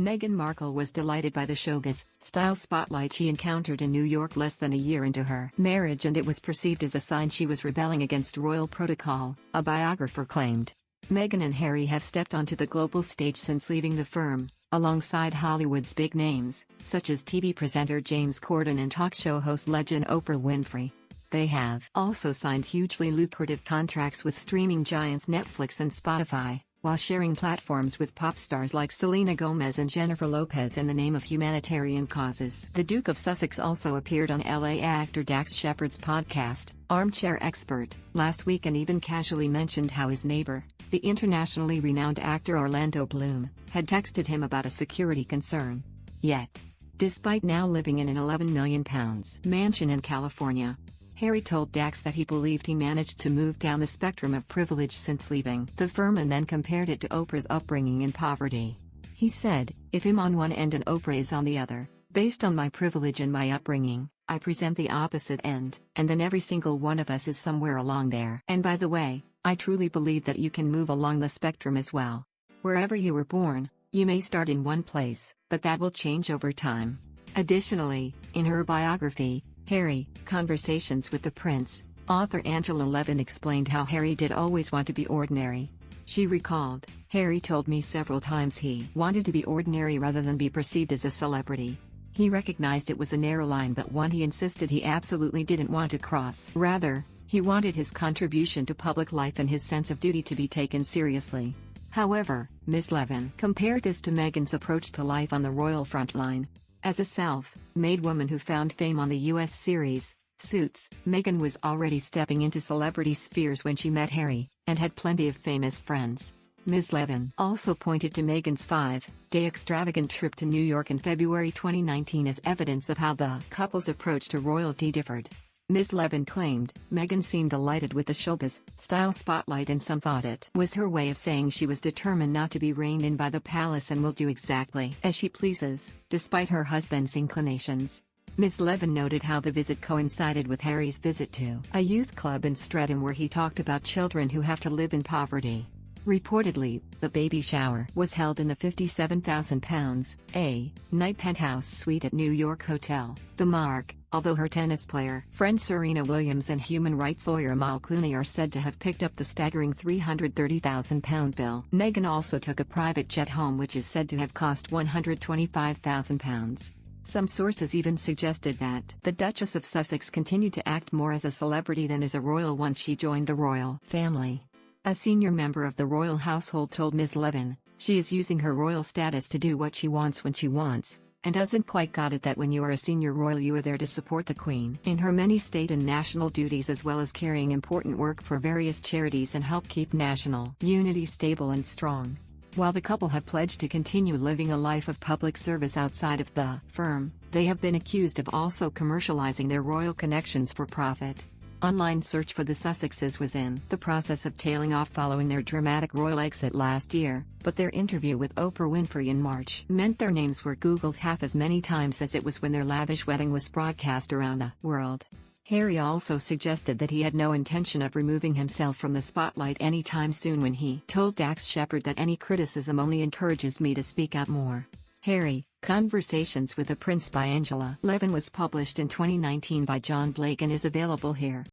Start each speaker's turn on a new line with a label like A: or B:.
A: Meghan Markle was delighted by the showbiz-style spotlight she encountered in New York less than a year into her marriage, and it was perceived as a sign she was rebelling against royal protocol, a biographer claimed. Meghan and Harry have stepped onto the global stage since leaving the firm, alongside Hollywood's big names, such as TV presenter James Corden and talk show host legend Oprah Winfrey. They have also signed hugely lucrative contracts with streaming giants Netflix and Spotify, while sharing platforms with pop stars like Selena Gomez and Jennifer Lopez in the name of humanitarian causes. The Duke of Sussex also appeared on LA actor Dax Shepard's podcast, Armchair Expert, last week, and even casually mentioned how his neighbor, the internationally renowned actor Orlando Bloom, had texted him about a security concern. Yet, despite now living in an £11 million mansion in California, Harry told Dax that he believed he managed to move down the spectrum of privilege since leaving the firm, and then compared it to Oprah's upbringing in poverty. He said, "If I'm on one end and Oprah is on the other, based on my privilege and my upbringing, I present the opposite end, and then every single one of us is somewhere along there. And by the way, I truly believe that you can move along the spectrum as well. Wherever you were born, you may start in one place, but that will change over time." Additionally, in her biography, Harry, Conversations with the Prince, author Angela Levin explained how Harry did always want to be ordinary. She recalled, "Harry told me several times he wanted to be ordinary rather than be perceived as a celebrity. He recognized it was a narrow line, but one he insisted he absolutely didn't want to cross. Rather, he wanted his contribution to public life and his sense of duty to be taken seriously." However, Ms. Levin compared this to Meghan's approach to life on the royal frontline. As a self-made woman who found fame on the US series, Suits, Meghan was already stepping into celebrity spheres when she met Harry, and had plenty of famous friends. Ms. Levin also pointed to Meghan's 5-day extravagant trip to New York in February 2019 as evidence of how the couple's approach to royalty differed. Ms. Levin claimed, "Meghan seemed delighted with the showbiz-style spotlight, and some thought it was her way of saying she was determined not to be reined in by the palace and will do exactly as she pleases, despite her husband's inclinations." Ms. Levin noted how the visit coincided with Harry's visit to a youth club in Streatham where he talked about children who have to live in poverty. Reportedly, the baby shower was held in the £57,000 a night penthouse suite at New York hotel, The Mark, although her tennis player friend Serena Williams and human rights lawyer Amal Clooney are said to have picked up the staggering £330,000 bill. Meghan also took a private jet home, which is said to have cost £125,000. Some sources even suggested that the Duchess of Sussex continued to act more as a celebrity than as a royal once she joined the royal family. A senior member of the royal household told Ms. Levin, "She is using her royal status to do what she wants when she wants, and doesn't quite got it that when you are a senior royal you are there to support the Queen in her many state and national duties, as well as carrying important work for various charities and help keep national unity stable and strong." While the couple have pledged to continue living a life of public service outside of the firm, they have been accused of also commercializing their royal connections for profit. Online search for the Sussexes was in the process of tailing off following their dramatic royal exit last year, but their interview with Oprah Winfrey in March meant their names were Googled half as many times as it was when their lavish wedding was broadcast around the world. Harry also suggested that he had no intention of removing himself from the spotlight anytime soon when he told Dax Shepard that any criticism only encourages me to speak out more. Harry, Conversations with the Prince by Angela Levin was published in 2019 by John Blake and is available here.